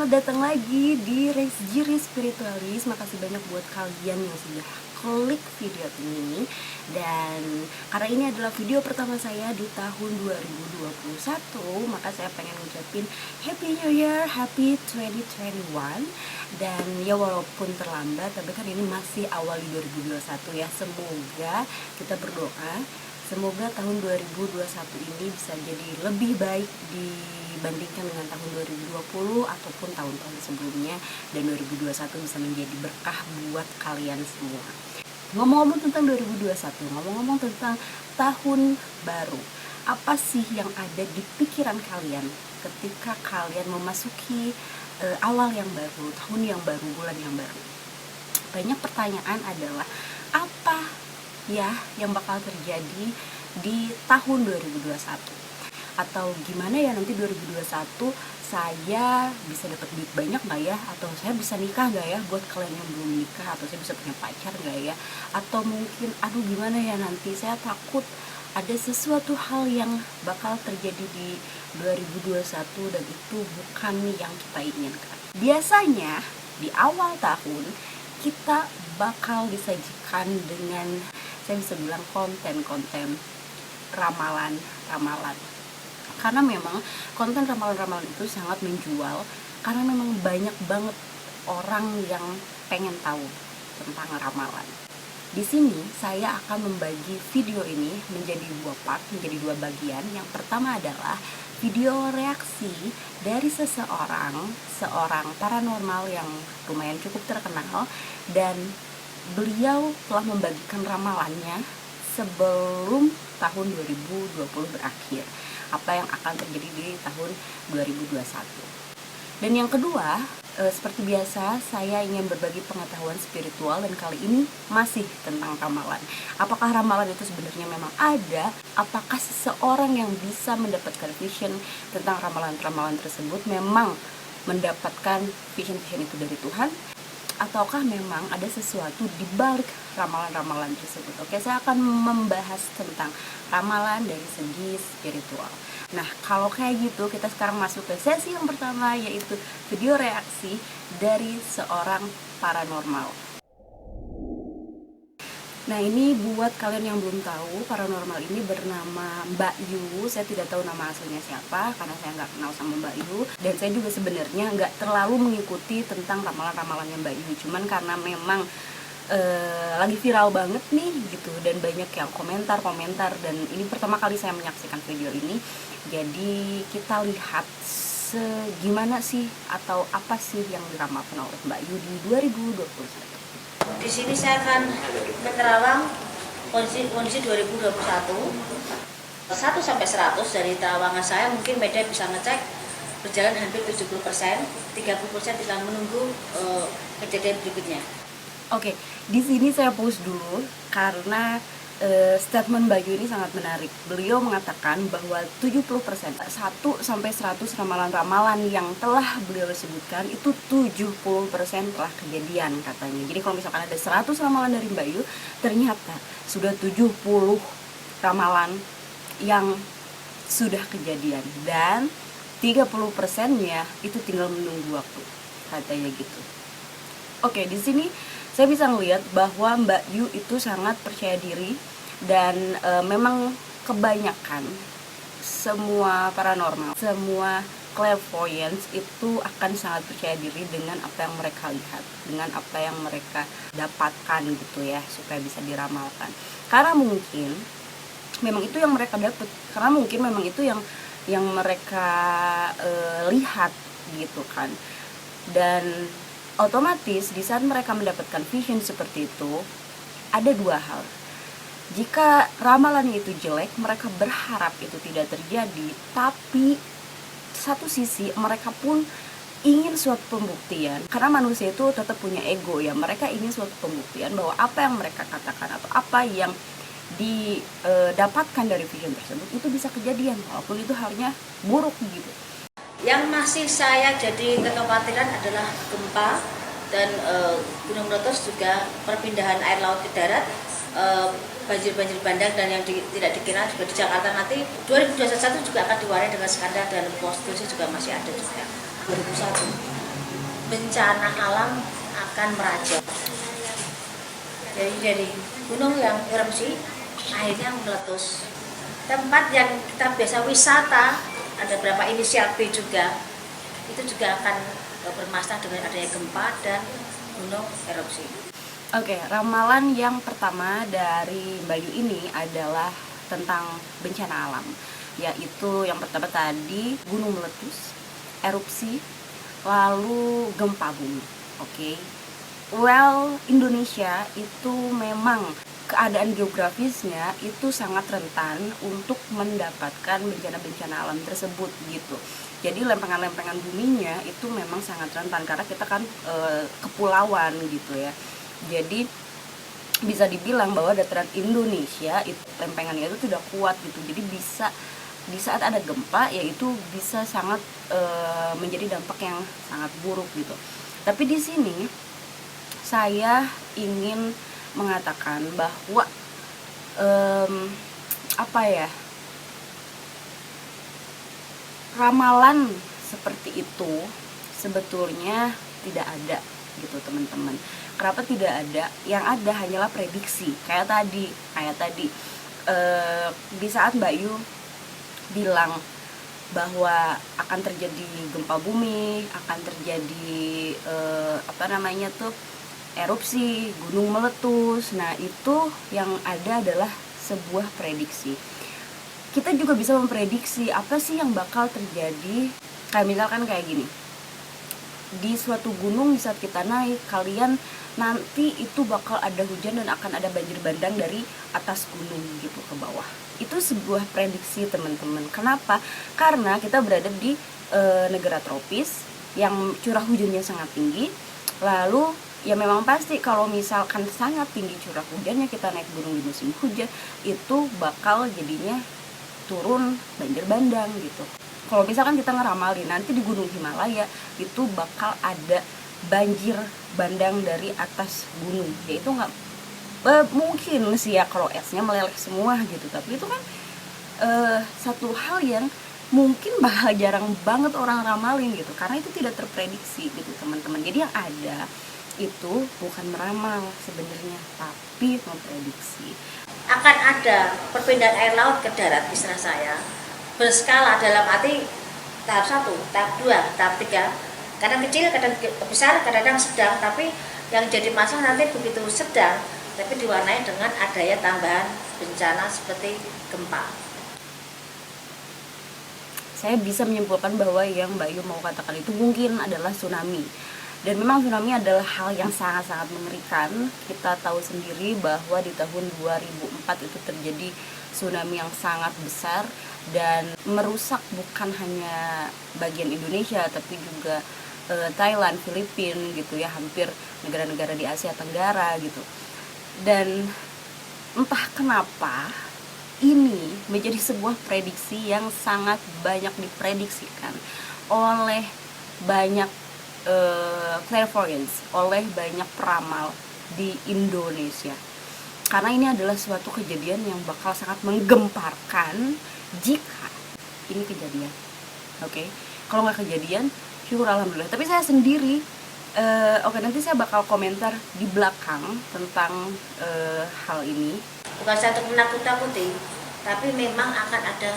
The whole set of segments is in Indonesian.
selamat datang lagi di Resjiri Spiritualis. Makasih banyak buat kalian yang sudah klik video ini. Dan karena ini adalah video pertama saya di tahun 2021, maka saya pengen ngucapin Happy New Year, Happy 2021. Dan ya walaupun terlambat, tapi kan ini masih awal di 2021 ya. Semoga kita berdoa, semoga tahun 2021 ini bisa jadi lebih baik dibandingkan dengan tahun 2020 ataupun tahun-tahun sebelumnya, dan 2021 bisa menjadi berkah buat kalian semua. Ngomong-ngomong tentang 2021, ngomong-ngomong tentang tahun baru, apa sih yang ada di pikiran kalian ketika kalian memasuki awal yang baru, tahun yang baru, bulan yang baru? Banyak pertanyaan adalah apa ya yang bakal terjadi di tahun 2021, atau gimana ya nanti 2021 saya bisa dapat duit banyak nggak ya, atau saya bisa nikah nggak ya, buat kalian yang belum nikah, atau saya bisa punya pacar nggak ya, atau mungkin aduh gimana ya nanti saya takut ada sesuatu hal yang bakal terjadi di 2021 dan itu bukan yang kita inginkan. Biasanya di awal tahun kita bakal disajikan dengan, saya bisa bilang, konten-konten ramalan-ramalan. Karena memang konten ramalan-ramalan itu sangat menjual, karena memang banyak banget orang yang pengen tahu tentang ramalan. Di sini saya akan membagi video ini menjadi dua part, menjadi dua bagian. Yang pertama adalah video reaksi dari seorang paranormal yang lumayan cukup terkenal, dan beliau telah membagikan ramalannya sebelum tahun 2020 berakhir, apa yang akan terjadi di tahun 2021. Dan yang kedua, seperti biasa, saya ingin berbagi pengetahuan spiritual, dan kali ini masih tentang ramalan. Apakah ramalan itu sebenarnya memang ada? Apakah seseorang yang bisa mendapatkan vision tentang ramalan-ramalan tersebut memang mendapatkan vision itu dari Tuhan? Ataukah memang ada sesuatu di balik ramalan-ramalan tersebut? Oke, saya akan membahas tentang ramalan dari segi spiritual. Nah, kalau kayak gitu, kita sekarang masuk ke sesi yang pertama, yaitu video reaksi dari seorang paranormal. Nah, ini buat kalian yang belum tahu, paranormal ini bernama Mbak Yu. Saya tidak tahu nama aslinya siapa, karena saya nggak kenal sama Mbak Yu. Dan saya juga sebenarnya nggak terlalu mengikuti tentang ramalan-ramalannya Mbak Yu. Cuman karena memang lagi viral banget nih gitu, dan banyak yang komentar, dan ini pertama kali saya menyaksikan video ini. Jadi kita lihat gimana sih, atau apa sih yang diramalkan oleh Mbak Yu di 2021. Di sini saya akan menerawang kondisi 2021 1 sampai 100. Dari terawangan saya mungkin media bisa ngecek berjalan hampir 70%, 30% tinggal menunggu kejadian berikutnya. Oke, di sini saya pause dulu karena statement Mbak Yu ini sangat menarik. Beliau mengatakan bahwa 70%, 1 sampai 100 ramalan-ramalan yang telah beliau sebutkan itu 70% telah kejadian katanya. Jadi kalau misalkan ada 100 ramalan dari Mbak Yu, ternyata sudah 70 ramalan yang sudah kejadian, dan 30%-nya itu tinggal menunggu waktu, katanya gitu. Oke, di sini saya bisa ngelihat bahwa Mbak Yu itu sangat percaya diri, dan memang kebanyakan semua paranormal, semua clairvoyance itu akan sangat percaya diri dengan apa yang mereka lihat, dengan apa yang mereka dapatkan gitu ya, supaya bisa diramalkan. Karena mungkin memang itu yang mereka dapat, karena mungkin memang itu yang mereka lihat gitu kan. Dan otomatis di saat mereka mendapatkan vision seperti itu, ada dua hal. Jika ramalannya itu jelek, mereka berharap itu tidak terjadi, tapi satu sisi mereka pun ingin suatu pembuktian, karena manusia itu tetap punya ego ya. Mereka ingin suatu pembuktian bahwa apa yang mereka katakan atau apa yang didapatkan dari vision tersebut itu bisa kejadian, walaupun itu halnya buruk gitu. Yang masih saya jadi kekhawatiran adalah gempa dan gunung meletus, juga perpindahan air laut ke darat, banjir-banjir bandang, dan yang tidak dikira juga di Jakarta nanti 2021 juga akan diwarnai dengan skandal, dan prostitusi juga masih ada juga. 2001 bencana alam akan merajau. Jadi dari gunung yang erupsi akhirnya meletus. Tempat yang kita biasa wisata, ada berapa inisial B juga, itu juga akan bermasalah dengan adanya gempa dan gunung erupsi. Oke, ramalan yang pertama dari Mbak Yu ini adalah tentang bencana alam, yaitu yang pertama tadi gunung meletus, erupsi, lalu gempa bumi. Oke. Well, Indonesia itu memang keadaan geografisnya itu sangat rentan untuk mendapatkan bencana-bencana alam tersebut gitu. Jadi lempengan-lempengan buminya itu memang sangat rentan karena kita kan kepulauan gitu ya. Jadi bisa dibilang bahwa dataran Indonesia itu lempengannya itu tidak kuat gitu. Jadi bisa di saat ada gempa yaitu bisa sangat menjadi dampak yang sangat buruk gitu. Tapi di sini saya ingin mengatakan bahwa ramalan seperti itu sebetulnya tidak ada gitu teman-teman. Kenapa tidak ada? Yang ada hanyalah prediksi. Kayak tadi di saat Mbak Yu bilang bahwa akan terjadi gempa bumi, akan terjadi erupsi, gunung meletus. Nah, itu yang ada adalah sebuah prediksi. Kita juga bisa memprediksi apa sih yang bakal terjadi. Kayak misalkan kayak gini. Di suatu gunung di saat kita naik, kalian nanti itu bakal ada hujan dan akan ada banjir bandang dari atas gunung gitu ke bawah. Itu sebuah prediksi teman-teman. Kenapa? Karena kita berada di negara tropis yang curah hujannya sangat tinggi. Lalu ya memang pasti kalau misalkan sangat tinggi curah hujannya, kita naik gunung di musim hujan, itu bakal jadinya turun banjir bandang gitu. Kalau misalkan kita ngeramalin nanti di gunung Himalaya itu bakal ada banjir bandang dari atas gunung, ya itu nggak mungkin sih ya kalau esnya meleleh semua gitu. Tapi itu kan satu hal yang mungkin bakal jarang banget orang ramalin gitu, karena itu tidak terprediksi gitu teman-teman. Jadi yang ada itu bukan meramal sebenarnya, tapi memprediksi. Akan ada perpindahan air laut ke darat, istilah saya berskala, dalam arti tahap 1, tahap 2, tahap 3, kadang kecil, kadang besar, kadang sedang. Tapi yang jadi masalah nanti begitu sedang tapi diwarnai dengan adanya tambahan bencana seperti gempa. Saya bisa menyimpulkan bahwa yang Mbak Yu mau katakan itu mungkin adalah tsunami. Dan memang tsunami adalah hal yang sangat-sangat mengerikan. Kita tahu sendiri bahwa di tahun 2004 itu terjadi tsunami yang sangat besar dan merusak bukan hanya bagian Indonesia tapi juga Thailand, Filipina gitu ya, hampir negara-negara di Asia Tenggara gitu. Dan entah kenapa ini menjadi sebuah prediksi yang sangat banyak diprediksikan oleh banyak clairvoyants, oleh banyak peramal di Indonesia. Karena ini adalah suatu kejadian yang bakal sangat menggemparkan jika ini kejadian. Oke. Kalau nggak kejadian, syukur alhamdulillah. Tapi saya sendiri nanti saya bakal komentar di belakang tentang hal ini. Bukan saya untuk menakut-nakuti, tapi memang akan ada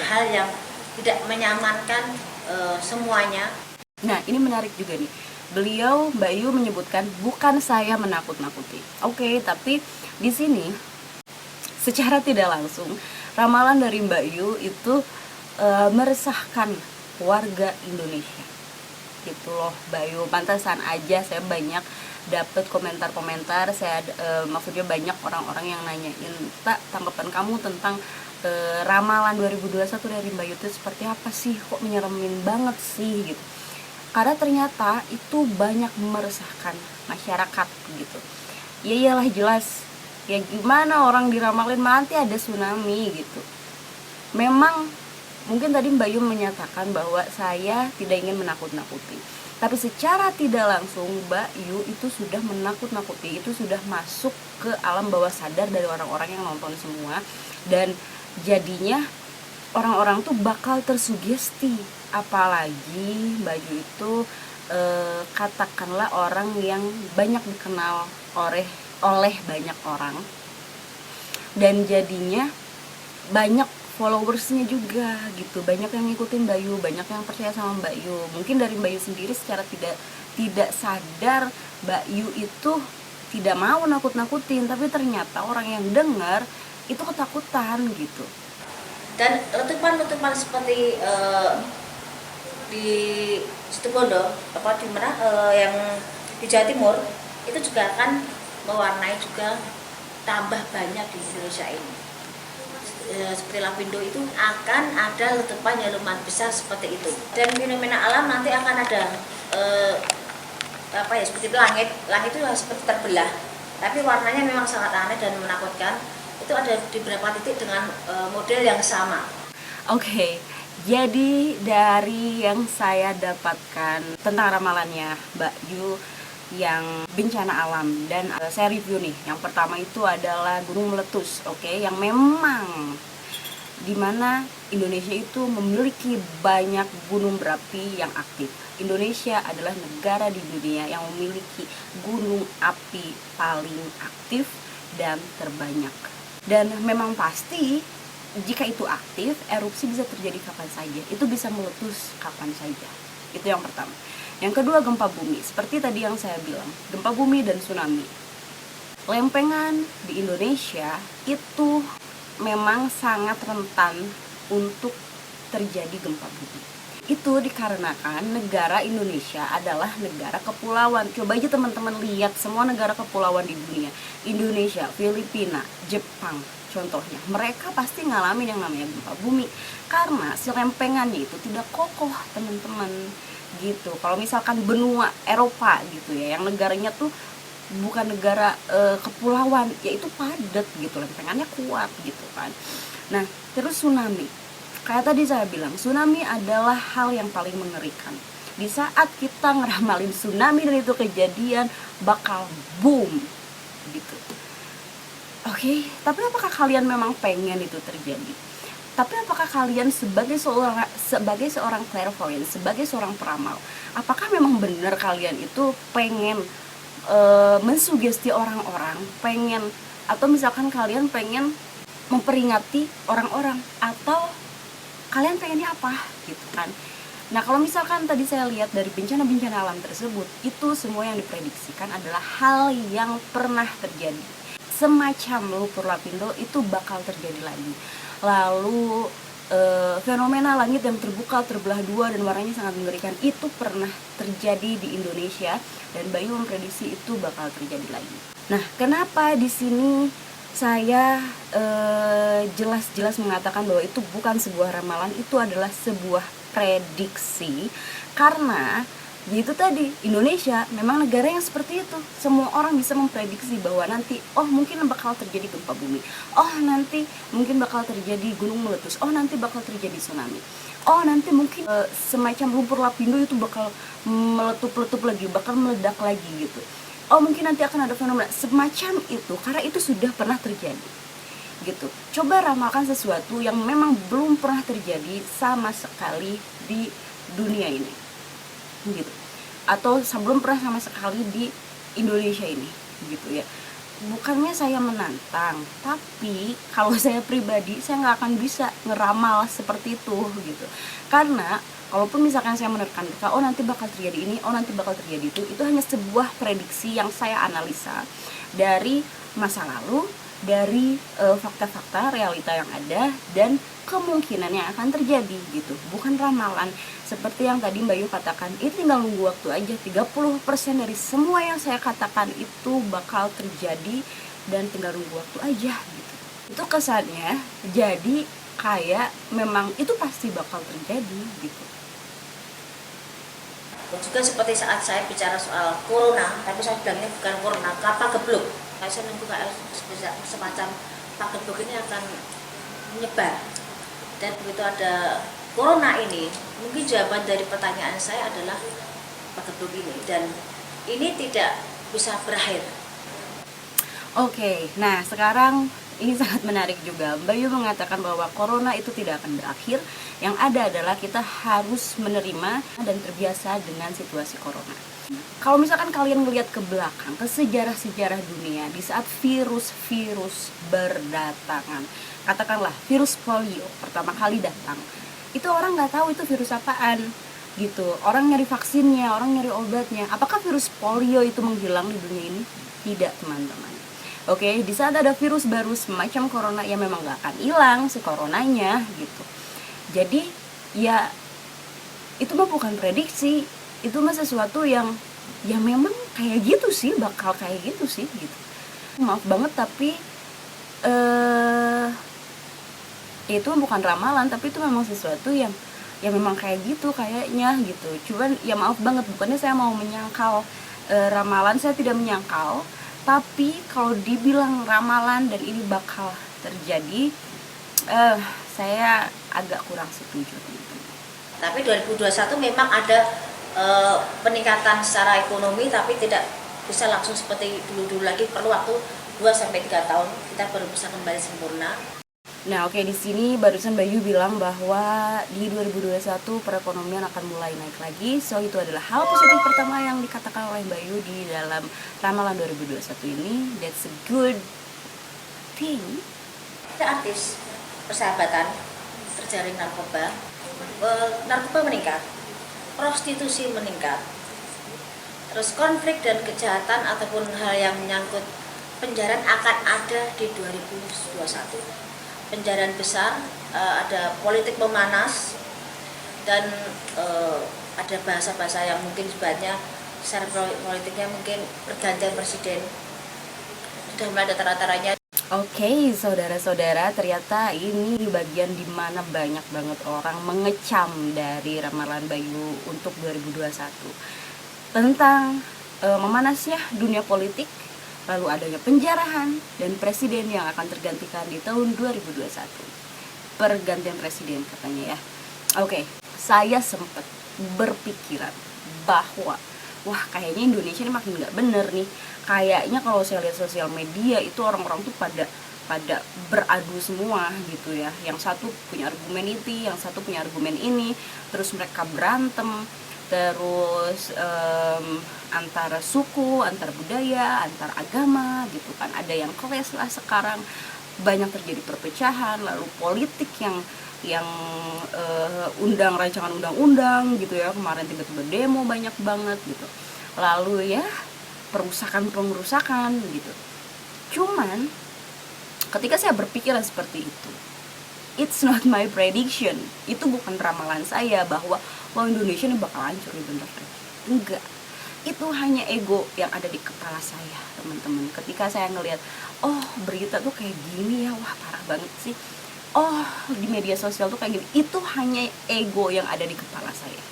hal yang tidak menyamankan semuanya. Nah, ini menarik juga nih. Beliau, Mbak Yu menyebutkan bukan saya menakut-nakuti. Oke, tapi di sini secara tidak langsung ramalan dari Mbak Yu itu meresahkan warga Indonesia. Gitu loh, Mbak Yu. Pantasan aja saya banyak dapat komentar-komentar. Maksudnya banyak orang-orang yang nanyain, "Tak, tanggapan kamu tentang ramalan 2021 dari Mbak Yu itu seperti apa sih? Kok menyeremin banget sih?" gitu. Karena ternyata itu banyak meresahkan masyarakat gitu. Ya iyalah jelas. Ya gimana orang diramalin nanti ada tsunami gitu. Memang mungkin tadi Mbak Yu menyatakan bahwa saya tidak ingin menakut-nakuti. Tapi secara tidak langsung Mbak Yu itu sudah menakut-nakuti, itu sudah masuk ke alam bawah sadar dari orang-orang yang nonton semua. Dan jadinya orang-orang tuh bakal tersugesti. Apalagi Mbak Yu itu katakanlah orang yang banyak dikenal oleh banyak orang, dan jadinya banyak followersnya juga gitu, banyak yang ngikutin Mbak Yu, banyak yang percaya sama Mbak Yu. Mungkin dari Mbak Yu sendiri secara tidak sadar Mbak Yu itu tidak mau nakut-nakutin, tapi ternyata orang yang dengar itu ketakutan gitu. Dan letupan-letupan seperti di Situbondo, apa di mana yang di Jawa Timur itu juga akan mewarnai juga tambah banyak di Indonesia ini. Seperti Lapindo itu akan ada letupan yang lumayan besar seperti itu. Dan fenomena alam nanti akan ada seperti langit itu seperti terbelah, tapi warnanya memang sangat aneh dan menakutkan. Itu ada di beberapa titik dengan model yang sama. Oke, jadi dari yang saya dapatkan tentang ramalannya Mbak Yu yang bencana alam, dan saya review nih. Yang pertama itu adalah gunung meletus, oke, yang memang dimana Indonesia itu memiliki banyak gunung berapi yang aktif. Indonesia adalah negara di dunia yang memiliki gunung api paling aktif dan terbanyak. Dan memang pasti jika itu aktif, erupsi bisa terjadi kapan saja. Itu bisa meletus kapan saja. Itu yang pertama. Yang kedua, gempa bumi. Seperti tadi yang saya bilang, gempa bumi dan tsunami. Lempengan di Indonesia itu memang sangat rentan untuk terjadi gempa bumi. Itu dikarenakan negara Indonesia adalah negara kepulauan. Coba aja teman-teman lihat semua negara kepulauan di dunia. Indonesia, Filipina, Jepang, contohnya. Mereka pasti ngalamin yang namanya gempa bumi. Karena si lempengannya itu tidak kokoh, teman-teman. Gitu. Kalau misalkan benua Eropa gitu ya, yang negaranya tuh bukan negara kepulauan, yaitu padat gitu, lempengannya kuat gitu kan. Nah, terus tsunami. Kayak tadi saya bilang, tsunami adalah hal yang paling mengerikan. Di saat kita ngeramalin tsunami dan itu kejadian, bakal boom gitu. Oke, tapi apakah kalian memang pengen itu terjadi? Tapi apakah kalian sebagai seorang clairvoyant, sebagai seorang peramal, apakah memang benar kalian itu pengen mensugesti orang-orang, pengen, atau misalkan kalian pengen memperingati orang-orang, atau kalian pengennya apa gitu kan? Nah, kalau misalkan tadi saya lihat dari bencana-bencana alam tersebut, itu semua yang diprediksikan adalah hal yang pernah terjadi. Semacam lumpur lapindo itu bakal terjadi lagi. Lalu fenomena langit yang terbuka, terbelah dua dan warnanya sangat mengerikan itu pernah terjadi di Indonesia, dan Bayu memprediksi itu bakal terjadi lagi. Nah, kenapa di sini saya jelas-jelas mengatakan bahwa itu bukan sebuah ramalan, itu adalah sebuah prediksi, karena itu tadi, Indonesia memang negara yang seperti itu. Semua orang bisa memprediksi bahwa nanti, oh mungkin bakal terjadi gempa bumi, oh nanti mungkin bakal terjadi gunung meletus, oh nanti bakal terjadi tsunami, oh nanti mungkin semacam lumpur lapindo itu bakal meletup-letup lagi, bakal meledak lagi gitu. Oh mungkin nanti akan ada fenomena semacam itu, karena itu sudah pernah terjadi gitu. Coba ramalkan sesuatu yang memang belum pernah terjadi sama sekali di dunia ini gitu, atau sebelum pernah sama sekali di Indonesia ini gitu ya. Bukannya saya menantang, tapi kalau saya pribadi saya nggak akan bisa ngeramal seperti itu gitu, karena kalaupun misalkan saya menerka, oh nanti bakal terjadi ini, oh nanti bakal terjadi itu hanya sebuah prediksi yang saya analisa dari masa lalu, dari fakta-fakta realita yang ada dan kemungkinan yang akan terjadi gitu, bukan ramalan seperti yang tadi Mbak Yu katakan. Itu tinggal nunggu waktu aja. 30% dari semua yang saya katakan itu bakal terjadi dan tinggal nunggu waktu aja gitu. Itu kesannya jadi kayak memang itu pasti bakal terjadi gitu. Juga seperti saat saya bicara soal corona, tapi saya bilangnya bukan corona, kelapa geblok. Saya nunggu kayak semacam kelapa geblok ini akan menyebar. Dan begitu ada corona ini, mungkin jawaban dari pertanyaan saya adalah kelapa geblok ini, dan ini tidak bisa berakhir. Oke, nah sekarang ini sangat menarik juga. Bayu mengatakan bahwa corona itu tidak akan berakhir. Yang ada adalah kita harus menerima dan terbiasa dengan situasi corona. Kalau misalkan kalian melihat ke belakang, ke sejarah-sejarah dunia, di saat virus-virus berdatangan, katakanlah virus polio pertama kali datang, itu orang nggak tahu itu virus apaan gitu. Orang nyari vaksinnya, orang nyari obatnya. Apakah virus polio itu menghilang di dunia ini? Tidak, teman-teman. Oke, di saat ada virus baru semacam corona, ya memang gak akan hilang si coronanya gitu. Jadi ya itu mah bukan prediksi, itu mah sesuatu yang ya memang kayak gitu sih, bakal kayak gitu sih gitu. Maaf banget tapi itu bukan ramalan, tapi itu memang sesuatu yang ya memang kayak gitu kayaknya gitu. Cuman ya maaf banget, bukannya saya mau menyangkal ramalan, saya tidak menyangkal. Tapi kalau dibilang ramalan dan ini bakal terjadi, saya agak kurang setuju, teman-teman. Tapi 2021 memang ada peningkatan secara ekonomi, tapi tidak bisa langsung seperti dulu-dulu lagi. Perlu waktu 2-3 tahun kita baru bisa kembali sempurna. Nah, oke, di sini barusan Bayu bilang bahwa di 2021 perekonomian akan mulai naik lagi. So itu adalah hal positif pertama yang dikatakan oleh Bayu di dalam ramalan 2021 ini. That's a good thing. Ada artis persahabatan terjaring narkoba, narkoba meningkat, prostitusi meningkat, terus konflik dan kejahatan ataupun hal yang menyangkut penjarahan akan ada di 2021. Penjarahan besar, ada politik memanas, dan ada bahasa-bahasa yang mungkin sebenarnya secara politiknya mungkin pergantian presiden sudah mulai ada tanda-tandanya. Oke, saudara-saudara, ternyata ini bagian dimana banyak banget orang mengecam dari ramalan Bayu untuk 2021 tentang memanasnya dunia politik, lalu adanya penjarahan dan presiden yang akan tergantikan di tahun 2021. Pergantian presiden katanya ya. Oke, saya sempat berpikiran bahwa wah, kayaknya Indonesia ini makin nggak bener nih. Kayaknya kalau saya lihat sosial media itu orang-orang tuh pada beradu semua gitu ya. Yang satu punya argumen itu, yang satu punya argumen ini, terus mereka berantem, terus antara suku, antar budaya, antar agama gitu kan. Ada yang keles lah sekarang, banyak terjadi perpecahan, lalu politik yang undang rancangan undang-undang gitu ya, kemarin tiba-tiba demo banyak banget gitu, lalu ya perusakan gitu. Cuman ketika saya berpikiran seperti itu, it's not my prediction, itu bukan ramalan saya bahwa wah Indonesia ini bakal hancur nih bentar lagi. Enggak, itu hanya ego yang ada di kepala saya, teman-teman. Ketika saya ngelihat, oh berita tuh kayak gini ya, wah parah banget sih, oh di media sosial tuh kayak gini, itu hanya ego yang ada di kepala saya.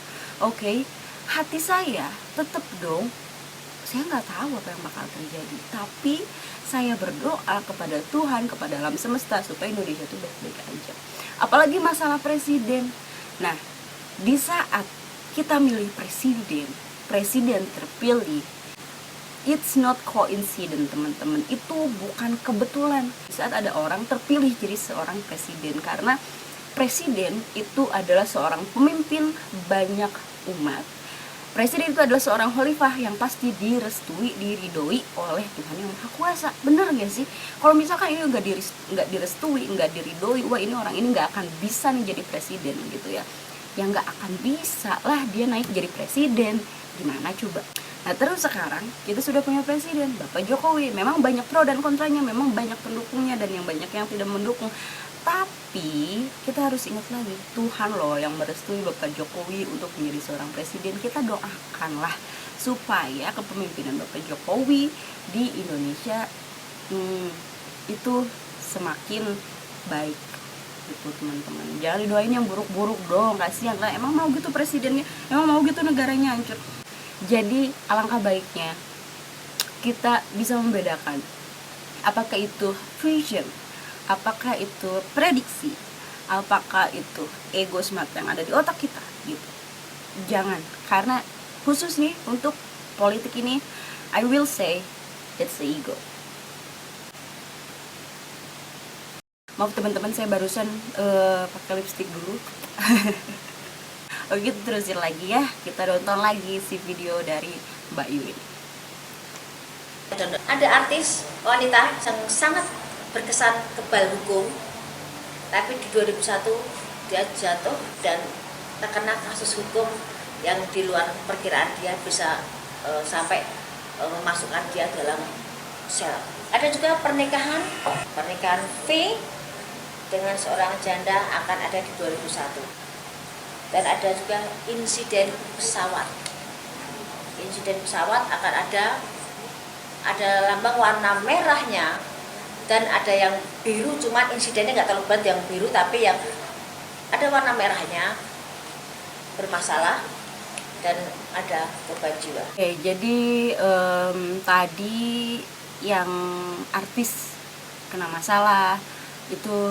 Oke, hati saya tetap dong, saya nggak tahu apa yang bakal terjadi, tapi saya berdoa kepada Tuhan, kepada alam semesta supaya Indonesia tuh baik-baik aja. Apalagi masalah presiden. Nah, di saat kita milih presiden terpilih, it's not coincidence, teman-teman. Itu bukan kebetulan. Di saat ada orang terpilih jadi seorang presiden, karena presiden itu adalah seorang pemimpin banyak umat. Presiden itu adalah seorang khalifah yang pasti direstui, diridhoi oleh Tuhan yang Maha Kuasa. Bener gak sih? Kalau misalkan ini nggak direstui, nggak diridhoi, wah ini orang ini nggak akan bisa nih jadi presiden gitu ya. Ya nggak akan bisa lah dia naik jadi presiden. Gimana coba? Nah terus sekarang kita sudah punya presiden, Bapak Jokowi. Memang banyak pro dan kontranya, memang banyak pendukungnya dan yang banyak yang tidak mendukung. Tapi kita harus ingat lagi, Tuhan loh yang merestui Bapak Jokowi untuk menjadi seorang presiden. Kita doakanlah supaya kepemimpinan Bapak Jokowi di Indonesia itu semakin baik gitu, teman-teman. Jangan didoain yang buruk-buruk dong, kasihan lah. Emang mau gitu presidennya, emang mau gitu negaranya hancur. Jadi alangkah baiknya kita bisa membedakan apakah itu vision, apakah itu prediksi, apakah itu ego semata yang ada di otak kita gitu. Jangan, karena khusus nih untuk politik ini, I will say it's the ego. Maaf teman-teman, saya barusan pakai lipstick dulu. Oke, terusin lagi ya. Kita nonton lagi si video dari Mbak Yu ini. Ada artis wanita yang sangat berkesan kebal hukum, tapi di 2001 dia jatuh dan terkena kasus hukum yang di luar perkiraan dia, bisa sampai memasukkan dia dalam sel. Ada juga pernikahan V dengan seorang janda akan ada di 2001. Dan ada juga insiden pesawat. Insiden pesawat akan ada lambang warna merahnya dan ada yang biru, cuman insidennya nggak terlalu berat yang biru, tapi yang ada warna merahnya bermasalah dan ada korban jiwa. Oke, jadi tadi yang artis kena masalah itu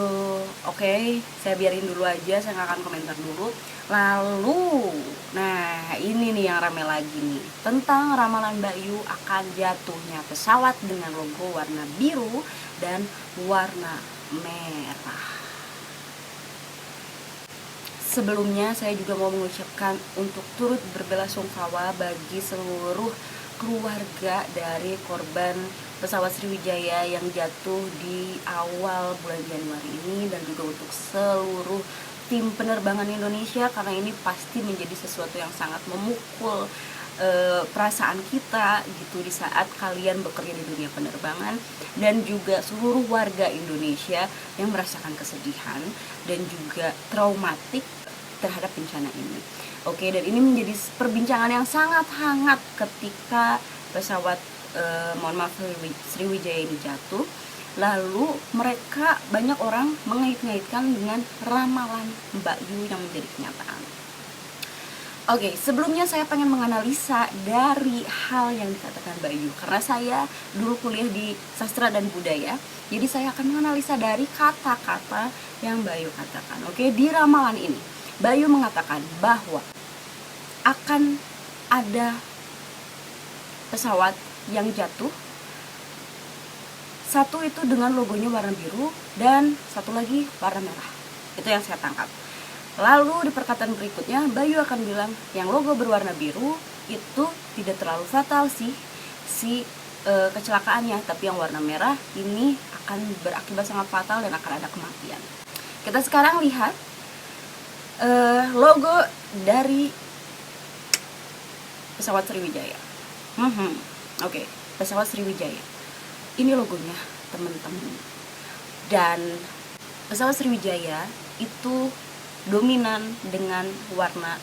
oke, saya biarin dulu aja, saya nggak akan komentar dulu. Lalu, nah ini nih yang rame lagi nih, tentang ramalan Mbak Yu akan jatuhnya pesawat dengan logo warna biru dan warna merah. Sebelumnya saya juga mau mengucapkan untuk turut berbelasungkawa bagi seluruh keluarga dari korban pesawat Sriwijaya yang jatuh di awal bulan Januari ini, dan juga untuk seluruh tim penerbangan Indonesia, karena ini pasti menjadi sesuatu yang sangat memukul perasaan kita gitu di saat kalian bekerja di dunia penerbangan, dan juga seluruh warga Indonesia yang merasakan kesedihan dan juga traumatik terhadap bencana ini. Oke, dan ini menjadi perbincangan yang sangat hangat ketika pesawat Sriwijaya ini jatuh. Lalu mereka, banyak orang mengait-ngaitkan dengan ramalan Mbak Yu yang menjadi kenyataan. Oke, sebelumnya saya pengen menganalisa dari hal yang dikatakan Mbak Yu, karena saya dulu kuliah di sastra dan budaya, jadi saya akan menganalisa dari kata-kata yang Mbak Yu katakan. Oke, di ramalan ini Mbak Yu mengatakan bahwa akan ada pesawat yang jatuh, satu itu dengan logonya warna biru dan satu lagi warna merah. Itu yang saya tangkap. Lalu di perkataan berikutnya Mbak Yu akan bilang yang logo berwarna biru itu tidak terlalu fatal sih kecelakaannya, tapi yang warna merah ini akan berakibat sangat fatal dan akan ada kematian. Kita sekarang lihat logo dari pesawat Sriwijaya. Oke, pesawat Sriwijaya. Ini logonya, teman-teman. Dan pesawat Sriwijaya itu dominan dengan warna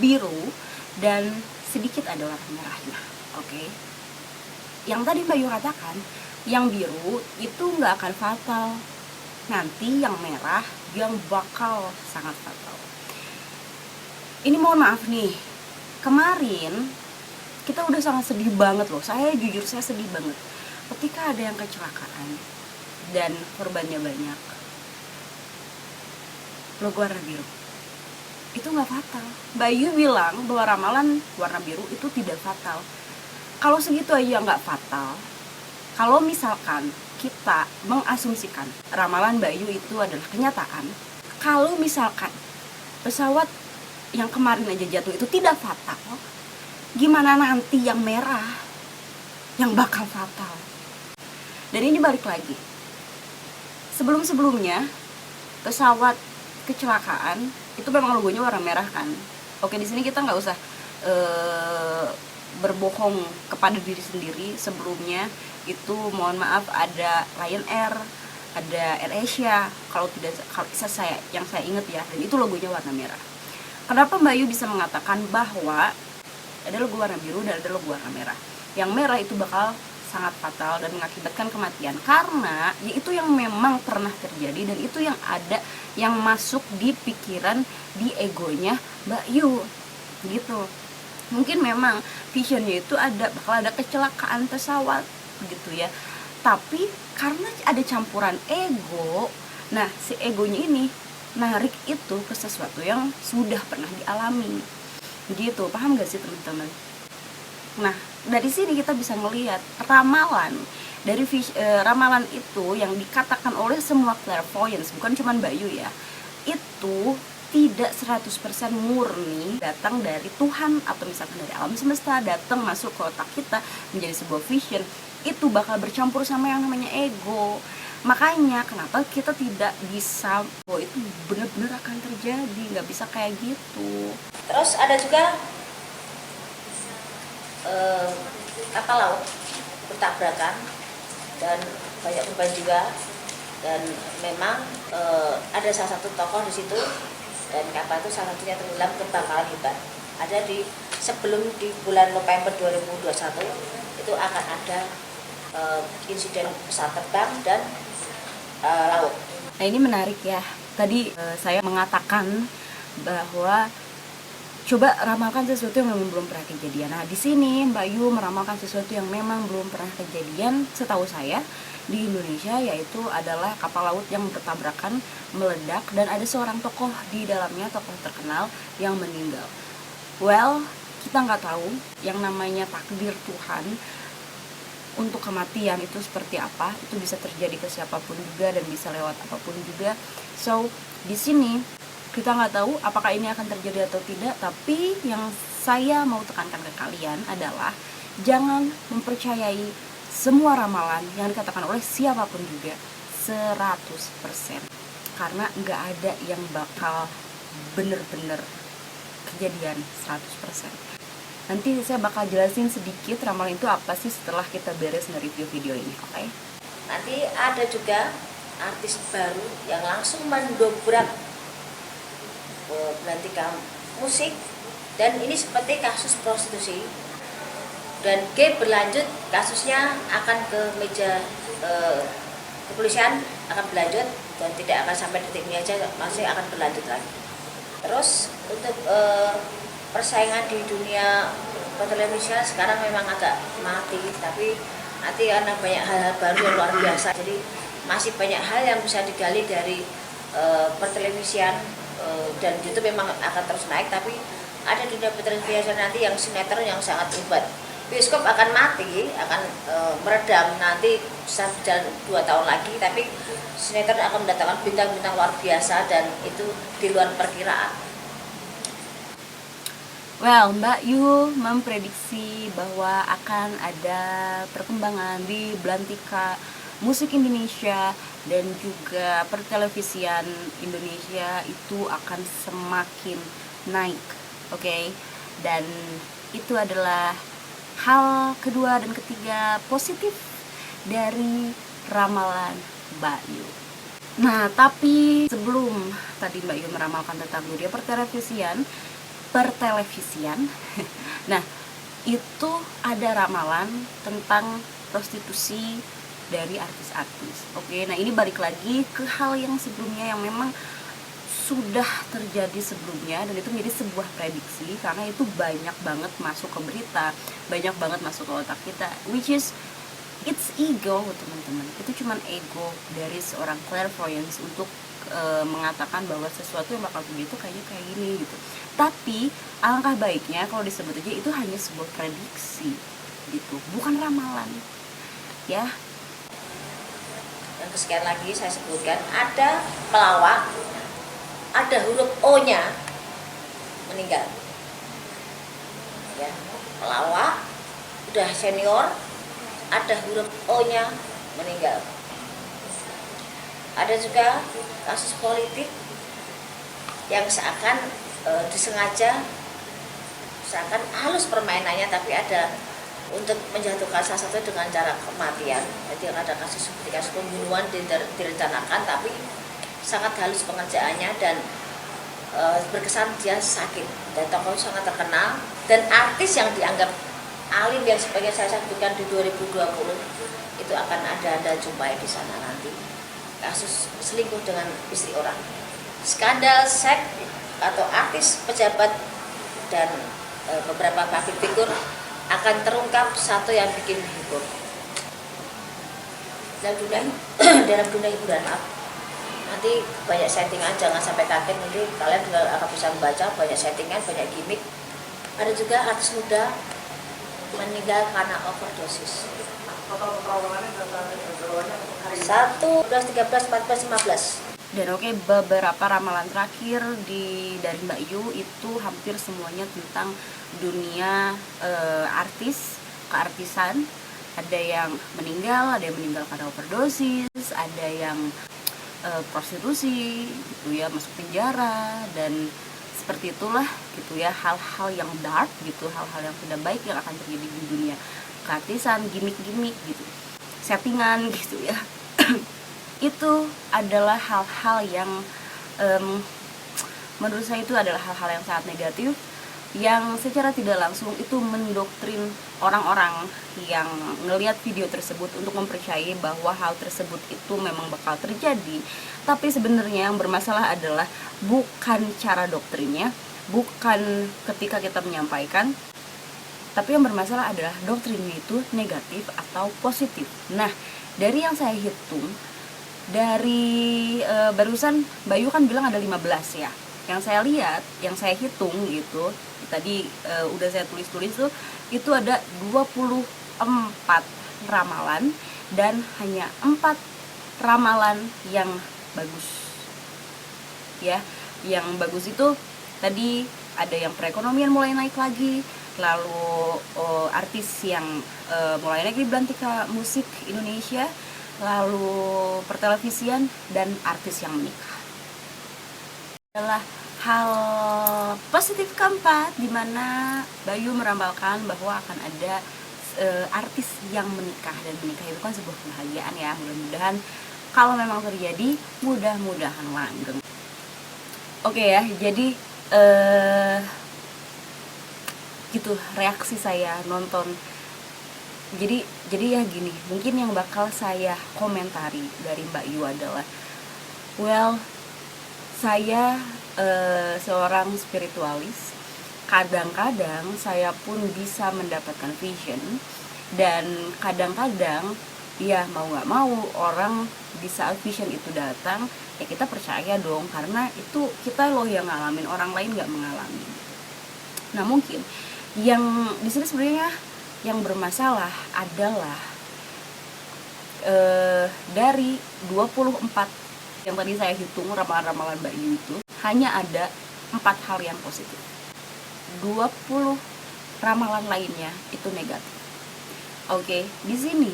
biru dan sedikit ada warna merahnya. Oke. Yang tadi Mbak Yu katakan, yang biru itu nggak akan fatal. Nanti yang merah yang bakal sangat fatal. Ini mohon maaf nih, kemarin kita udah sangat sedih banget loh. Saya jujur, saya sedih banget ketika ada yang kecelakaan dan korbannya banyak. Logo warna biru itu nggak fatal. Mbak Yu bilang bahwa ramalan warna biru itu tidak fatal. Kalau segitu aja nggak fatal, kalau misalkan kita mengasumsikan ramalan Mbak Yu itu adalah kenyataan, kalau misalkan pesawat yang kemarin aja jatuh itu tidak fatal, gimana nanti yang merah yang bakal fatal? Dan ini balik lagi, sebelum-sebelumnya pesawat kecelakaan itu memang logonya warna merah kan. Oke, di sini kita nggak usah berbohong kepada diri sendiri. Sebelumnya itu mohon maaf ada Lion Air, ada AirAsia, kalau saya ingat ya, dan itu logonya warna merah. Kenapa Mbak Yu bisa mengatakan bahwa ada logo warna biru dan ada logo warna merah? Yang merah itu bakal sangat fatal dan mengakibatkan kematian, karena itu yang memang pernah terjadi dan itu yang ada, yang masuk di pikiran, di egonya Mbak Yu gitu. Mungkin memang visionnya itu bakal ada kecelakaan pesawat gitu ya, tapi karena ada campuran ego, nah si egonya ini narik itu ke sesuatu yang sudah pernah dialami gitu. Paham gak sih teman-teman? Nah, dari sini kita bisa melihat ramalan dari ramalan itu yang dikatakan oleh semua clairvoyants, bukan cuma Mbak Yu ya, itu tidak 100% murni datang dari Tuhan atau misalkan dari alam semesta, datang masuk ke otak kita menjadi sebuah vision. Itu bakal bercampur sama yang namanya ego. Makanya kenapa kita tidak bisa, oh itu benar-benar akan terjadi, nggak bisa kayak gitu. Terus ada juga kapal laut bertabrakan dan banyak korban juga, dan memang ada salah satu tokoh di situ, dan kapal itu salah satunya tenggelam kebakaran hebat. Ada sebelum di bulan November 2021 itu akan ada insiden pesawat terbang dan laut. Nah ini menarik ya. Tadi saya mengatakan bahwa coba ramalkan sesuatu yang memang belum pernah kejadian. Nah di sini Mbak Yu meramalkan sesuatu yang memang belum pernah kejadian setahu saya di Indonesia, yaitu adalah kapal laut yang bertabrakan, meledak, dan ada seorang tokoh di dalamnya, tokoh terkenal yang meninggal. Well, kita nggak tahu yang namanya takdir Tuhan untuk kematian itu seperti apa. Itu bisa terjadi ke siapapun juga dan bisa lewat apapun juga. So di sini kita nggak tahu apakah ini akan terjadi atau tidak, tapi yang saya mau tekankan ke kalian adalah jangan mempercayai semua ramalan yang dikatakan oleh siapapun juga 100%, karena nggak ada yang bakal bener-bener kejadian 100%. Nanti saya bakal jelasin sedikit ramalan itu apa sih setelah kita beres nge-review video ini, oke? Nanti ada juga artis baru yang langsung mendobrak belantika musik, dan ini seperti kasus prostitusi, dan berlanjut kasusnya akan ke meja kepolisian, akan berlanjut dan tidak akan sampai detik ini aja, masih akan berlanjut lagi. Terus untuk persaingan di dunia pertelevisian sekarang memang agak mati, tapi nanti karena banyak hal-hal baru yang luar biasa, jadi masih banyak hal yang bisa digali dari pertelevisian, dan itu memang akan terus naik. Tapi ada dunia pertelevisian nanti yang sinetron yang sangat hebat. Bioskop akan mati, akan meredam, nanti bisa berjalan 2 tahun lagi, tapi sinetron akan mendatangkan bintang-bintang luar biasa, dan itu di luar perkiraan. Well, Mbak Yu memprediksi bahwa akan ada perkembangan di belantika musik Indonesia dan juga pertelevisian Indonesia itu akan semakin naik, oke? Dan itu adalah hal kedua dan ketiga positif dari ramalan Mbak Yu. Nah, tapi sebelum tadi Mbak Yu meramalkan tentang dunia pertelevisian, nah itu ada ramalan tentang prostitusi dari artis-artis. Oke, nah ini balik lagi ke hal yang sebelumnya yang memang sudah terjadi sebelumnya, dan itu menjadi sebuah prediksi karena itu banyak banget masuk ke berita, banyak banget masuk ke otak kita, which is it's ego, teman-teman. Itu cuman ego dari seorang clairvoyance untuk mengatakan bahwa sesuatu yang bakal begitu kayaknya kayak gini gitu. Tapi alangkah baiknya kalau disebut aja itu hanya sebuah prediksi gitu, bukan ramalan ya. Dan kesekian lagi saya sebutkan, ada pelawak, ada huruf O-nya meninggal. Ya, pelawak udah senior, ada huruf O-nya meninggal. Ada juga kasus politik yang seakan disengaja, seakan halus permainannya, tapi ada untuk menjatuhkan salah satu dengan cara kematian. Jadi ada kasus seperti kasus pembunuhan direncanakan, tapi sangat halus pengerjaannya, dan berkesan dia sakit, dan tokoh sangat terkenal, dan artis yang dianggap alim yang sebagai saya sebutkan di 2020 itu akan ada jumpai di sana nanti. Kasus selingkuh dengan istri orang, skandal seks atau artis, pejabat, dan beberapa public figure akan terungkap satu yang bikin heboh dalam dunia hiburan. Nanti banyak settingan, jangan sampai kaget, nanti kalian juga akan bisa membaca banyak settingan, banyak gimmick. Ada juga artis muda meninggal karena overdosis. 1, 12, 13, 14, 15. Dan oke, beberapa ramalan terakhir dari Mbak Yu itu hampir semuanya tentang dunia artis, keartisan. Ada yang meninggal, ada yang meninggal karena overdosis, ada yang prostitusi gitu ya, masuk penjara, dan seperti itulah gitu ya, hal-hal yang dark gitu, hal-hal yang tidak baik yang akan terjadi di dunia keartisan, gimmick-gimmick gitu, settingan gitu ya. Itu adalah hal-hal yang menurut saya itu adalah hal-hal yang sangat negatif, yang secara tidak langsung itu mendoktrin orang-orang yang ngelihat video tersebut untuk mempercayai bahwa hal tersebut itu memang bakal terjadi. Tapi sebenarnya yang bermasalah adalah bukan cara doktrinnya, bukan ketika kita menyampaikan, tapi yang bermasalah adalah doktrinnya itu negatif atau positif. Nah, dari yang saya hitung, dari barusan Bayu kan bilang ada 15 ya. Yang saya lihat, yang saya hitung gitu, tadi udah saya tulis-tulis tuh, itu ada 24 ramalan dan hanya 4 ramalan yang bagus. Ya, yang bagus itu tadi ada yang perekonomian mulai naik lagi, lalu artis yang mulai naik di belantika musik Indonesia, lalu pertelevisian, dan artis yang menikah. Adalah hal positif keempat, di mana Bayu merambalkan bahwa akan ada artis yang menikah, dan menikah itu kan sebuah kebahagiaan ya. Mudah-mudahan kalau memang terjadi, mudah-mudahan langgeng. Oke ya, jadi gitu reaksi saya nonton. Jadi ya gini, mungkin yang bakal saya komentari dari Mbak Yu adalah, well, saya seorang spiritualis. Kadang-kadang saya pun bisa mendapatkan vision, dan kadang-kadang ya mau nggak mau orang di saat vision itu datang, ya kita percaya dong, karena itu kita loh yang ngalamin, orang lain nggak mengalami. Nah, mungkin yang di sini sebenarnya yang bermasalah adalah dari 24 yang tadi saya hitung ramalan-ramalan Mbak Yu itu, hanya ada 4 hal yang positif. 20 ramalan lainnya itu negatif. Oke, di sini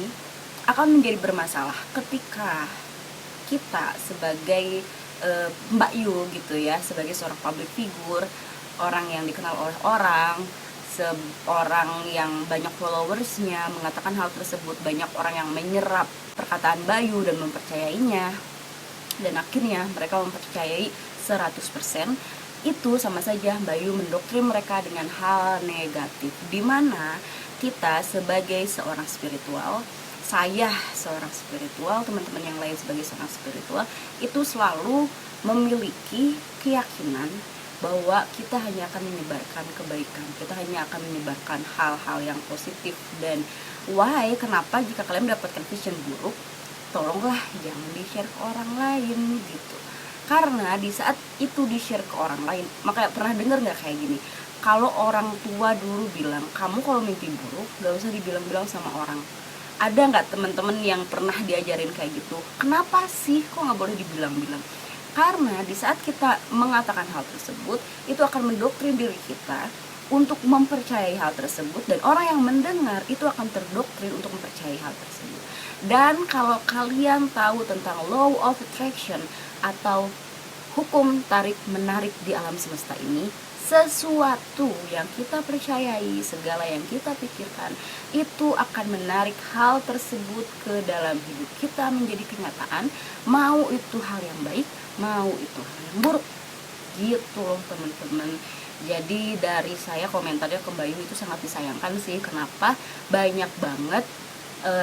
akan menjadi bermasalah ketika kita sebagai Mbak Yu gitu ya, sebagai seorang public figure, orang yang dikenal oleh orang, seorang yang banyak followersnya mengatakan hal tersebut, banyak orang yang menyerap perkataan Bayu dan mempercayainya, dan akhirnya mereka mempercayai 100%. Itu sama saja Bayu mendoktrin mereka dengan hal negatif, dimana kita sebagai seorang spiritual, saya seorang spiritual, teman-teman yang lain sebagai seorang spiritual, itu selalu memiliki keyakinan bahwa kita hanya akan menyebarkan kebaikan, kita hanya akan menyebarkan hal-hal yang positif. Dan kenapa jika kalian mendapatkan vision buruk, tolonglah jangan di-share ke orang lain gitu. Karena di saat itu di-share ke orang lain, makanya pernah dengar nggak kayak gini, kalau orang tua dulu bilang, kamu kalau mimpi buruk gak usah dibilang-bilang sama orang. Ada nggak teman-teman yang pernah diajarin kayak gitu? Kenapa sih kok nggak boleh dibilang-bilang? Karena di saat kita mengatakan hal tersebut, itu akan mendoktrin diri kita untuk mempercayai hal tersebut, dan orang yang mendengar itu akan terdoktrin untuk mempercayai hal tersebut. Dan kalau kalian tahu tentang law of attraction atau hukum tarik menarik di alam semesta ini, sesuatu yang kita percayai, segala yang kita pikirkan, itu akan menarik hal tersebut ke dalam hidup kita menjadi kenyataan, mau itu hal yang baik, mau itu hal yang buruk. Gitu loh teman-teman. Jadi dari saya komentarnya ke Bayu itu sangat disayangkan sih, kenapa banyak banget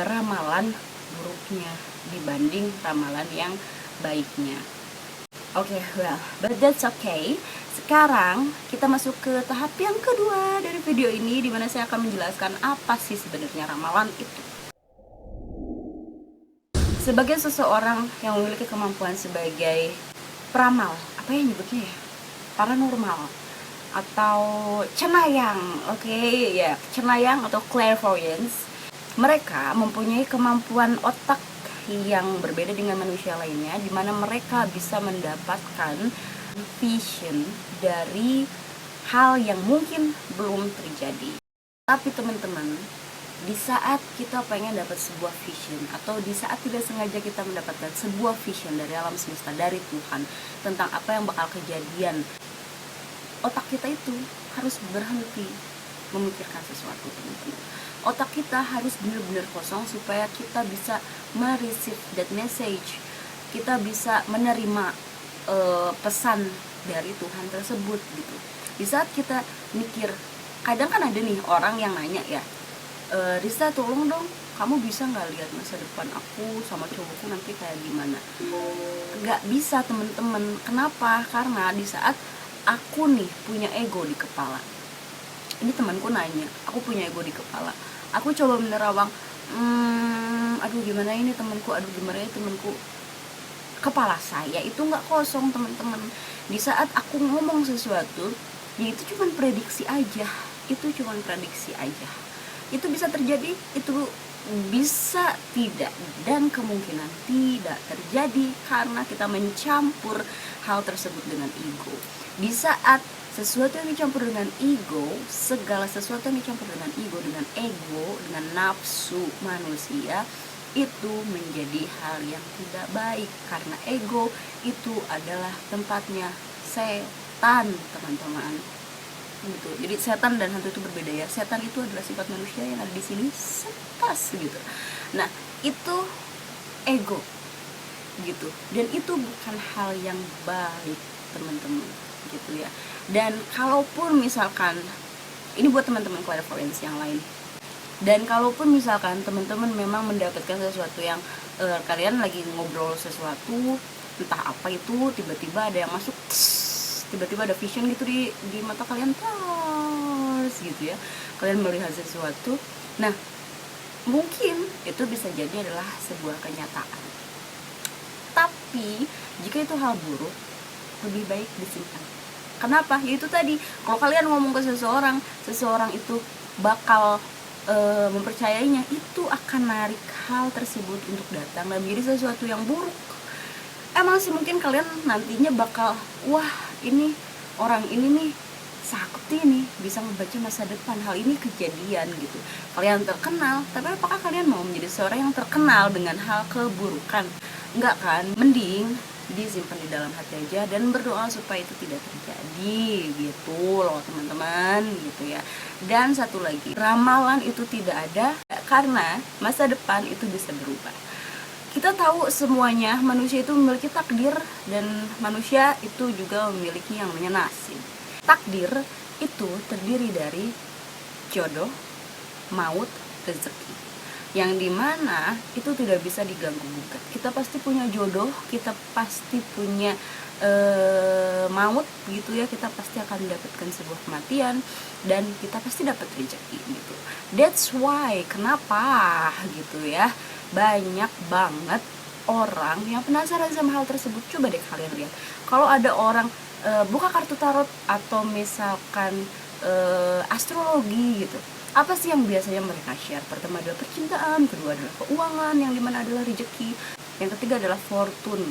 ramalan buruknya dibanding ramalan yang baiknya. Oke, well, but that's okay. Sekarang kita masuk ke tahap yang kedua dari video ini, dimana saya akan menjelaskan apa sih sebenarnya ramalan itu. Sebagai seseorang yang memiliki kemampuan sebagai peramal, apa ya nyebutnya ya? Paranormal. atau cenayang. Oke, ya, cenayang atau clairvoyance. Mereka mempunyai kemampuan otak yang berbeda dengan manusia lainnya, di mana mereka bisa mendapatkan vision dari hal yang mungkin belum terjadi. Tapi teman-teman, di saat kita pengen dapat sebuah vision, atau di saat tidak sengaja kita mendapatkan sebuah vision dari alam semesta, dari Tuhan, tentang apa yang bakal kejadian, otak kita itu harus berhenti memikirkan sesuatu, teman-teman. Otak kita harus benar-benar kosong supaya kita bisa mereceive that message, kita bisa menerima pesan dari Tuhan tersebut gitu. Di saat kita mikir, kadang kan ada nih orang yang nanya ya, Rista tolong dong, kamu bisa nggak lihat masa depan aku sama cowokku nanti kayak gimana? Nggak bisa temen-temen. Kenapa? Karena di saat aku nih punya ego di kepala, ini temanku nanya, aku punya ego di kepala, aku coba menerawang, aduh gimana ini temanku, kepala saya itu nggak kosong, teman-teman. Di saat aku ngomong sesuatu, ya itu cuma prediksi aja, itu bisa terjadi, itu bisa tidak, dan kemungkinan tidak terjadi karena kita mencampur hal tersebut dengan ego. Di saat sesuatu yang dicampur dengan ego, segala sesuatu yang dicampur dengan ego, dengan nafsu manusia, itu menjadi hal yang tidak baik, karena ego itu adalah tempatnya setan, teman-teman. Gitu. Jadi setan dan hantu itu berbeda ya. Setan itu adalah sifat manusia yang ada di sini setas gitu. Nah, itu ego gitu. Dan itu bukan hal yang baik, teman-teman, gitu ya. Dan kalaupun misalkan ini buat teman-teman clairvoyance yang lain. Dan kalaupun misalkan teman-teman memang mendapatkan sesuatu yang kalian lagi ngobrol sesuatu, entah apa itu, tiba-tiba ada yang masuk, tiba-tiba ada vision gitu di mata kalian, terus gitu ya, kalian melihat sesuatu. Nah, mungkin itu bisa jadi adalah sebuah kenyataan, tapi jika itu hal buruk, lebih baik disimpan. Kenapa? Yaitu tadi, kalau kalian ngomong ke seseorang itu bakal mempercayainya, itu akan narik hal tersebut untuk datang dan menjadi sesuatu yang buruk. Emang sih mungkin kalian nantinya bakal, wah ini orang ini nih sakti nih, bisa membaca masa depan, hal ini kejadian gitu. Kalian terkenal, tapi apakah kalian mau menjadi seorang yang terkenal dengan hal keburukan? Enggak kan? Mending disimpan di dalam hati aja dan berdoa supaya itu tidak terjadi gitu loh, teman-teman, gitu ya. Dan satu lagi, ramalan itu tidak ada karena masa depan itu bisa berubah. Kita tahu semuanya manusia itu memiliki takdir, dan manusia itu juga memiliki yang namanya nasib. Takdir itu terdiri dari jodoh, maut, rezeki, yang dimana itu tidak bisa diganggu gugat. Kita pasti punya jodoh, kita pasti punya maut gitu ya, kita pasti akan mendapatkan sebuah kematian, dan kita pasti dapat rezeki gitu. That's why kenapa gitu ya, banyak banget orang yang penasaran sama hal tersebut. Coba deh kalian lihat, kalau ada orang buka kartu tarot atau misalkan astrologi gitu, apa sih yang biasanya mereka share? Pertama adalah percintaan, kedua adalah keuangan, yang dimana adalah rezeki, yang ketiga adalah fortune.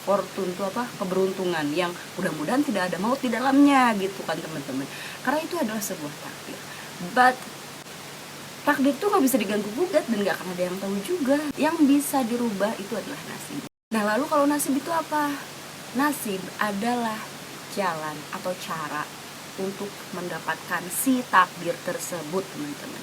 Fortune itu apa? Keberuntungan, yang mudah-mudahan tidak ada maut di dalamnya gitu kan, teman-teman, karena itu adalah sebuah takdir. But takdir itu nggak bisa diganggu gugat dan nggak akan ada yang tahu juga. Yang bisa dirubah itu adalah nasib. Nah, lalu kalau nasib itu apa? Nasib adalah jalan atau cara untuk mendapatkan si takdir tersebut, teman-teman.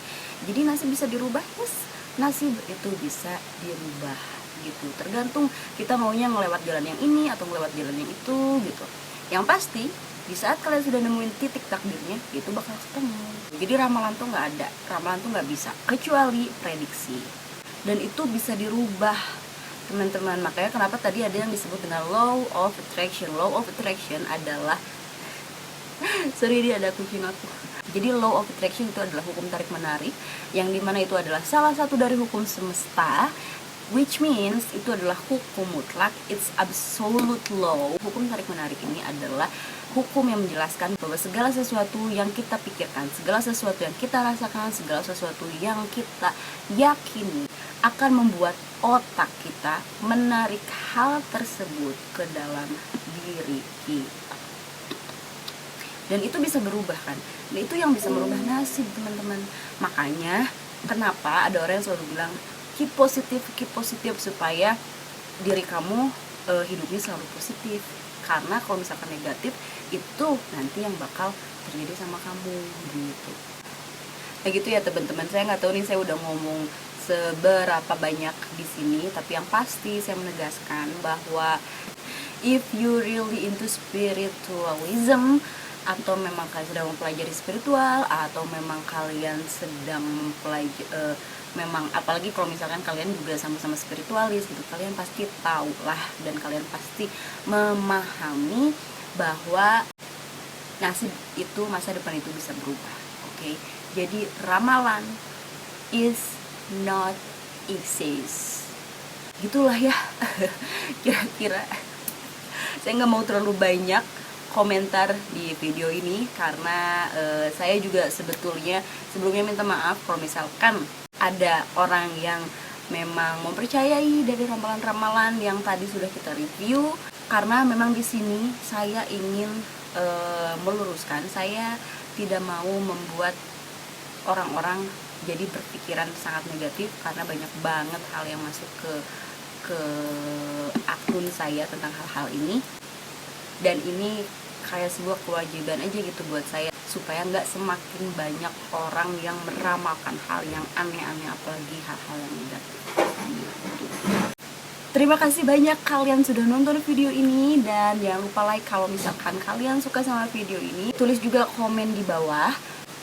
Jadi nasib bisa dirubah, yes, nasib itu bisa dirubah gitu. Tergantung kita maunya ngelewat jalan yang ini atau ngelewat jalan yang itu gitu. Yang pasti di saat kalian sudah nemuin titik takdirnya, itu bakal ketemu. Jadi ramalan tuh nggak ada, ramalan tuh nggak bisa, kecuali prediksi. Dan itu bisa dirubah, teman-teman. Makanya kenapa tadi ada yang disebut dengan law of attraction. Law of attraction adalah sorry, dia ada kucing aku. Jadi law of attraction itu adalah hukum tarik menarik, yang dimana itu adalah salah satu dari hukum semesta which means itu adalah hukum mutlak, it's absolute law. Hukum tarik-menarik ini adalah hukum yang menjelaskan bahwa segala sesuatu yang kita pikirkan, segala sesuatu yang kita rasakan, segala sesuatu yang kita yakini akan membuat otak kita menarik hal tersebut ke dalam diri kita. Dan itu bisa berubah kan, dan itu yang bisa merubah nasib teman-teman. Makanya kenapa ada orang yang selalu bilang keep positif supaya diri kamu hidupnya selalu positif. Karena kalau misalkan negatif, itu nanti yang bakal terjadi sama kamu gitu. Kayak gitu ya teman-teman. Saya nggak tahu nih saya udah ngomong seberapa banyak di sini, tapi yang pasti saya menegaskan bahwa if you really into spiritualism, atau memang kalian sedang mempelajari spiritual, atau memang kalian sedang mempelajari memang apalagi kalau misalkan kalian juga sama-sama spiritualis gitu, kalian pasti tahu lah dan kalian pasti memahami bahwa nasib itu, masa depan itu bisa berubah. Oke, jadi ramalan is not exist. Gitulah ya. Kira-kira saya nggak mau terlalu banyak komentar di video ini karena saya juga sebetulnya sebelumnya minta maaf kalau misalkan ada orang yang memang mempercayai dari ramalan-ramalan yang tadi sudah kita review, karena memang di sini saya ingin meluruskan, saya tidak mau membuat orang-orang jadi berpikiran sangat negatif karena banyak banget hal yang masuk ke akun saya tentang hal-hal ini, dan ini kayak sebuah kewajiban aja gitu buat saya supaya nggak semakin banyak orang yang meramalkan hal yang aneh-aneh, apalagi hal-hal yang negatif. Terima kasih banyak kalian sudah nonton video ini, dan jangan lupa like kalau misalkan kalian suka sama video ini. Tulis juga komen di bawah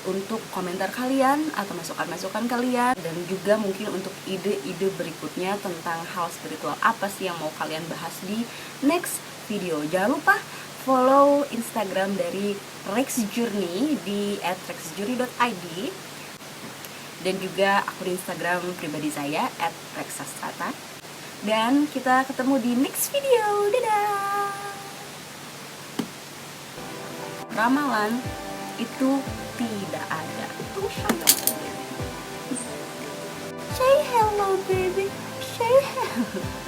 untuk komentar kalian atau masukan-masukan kalian, dan juga mungkin untuk ide-ide berikutnya tentang hal spiritual apa sih yang mau kalian bahas di next video. Jangan lupa follow Instagram dari Rex Journey di @rexjourney.id, dan juga akun Instagram pribadi saya @rexastrata. Dan kita ketemu di next video. Dadah. Ramalan itu tidak ada. Say hello baby. Say hello.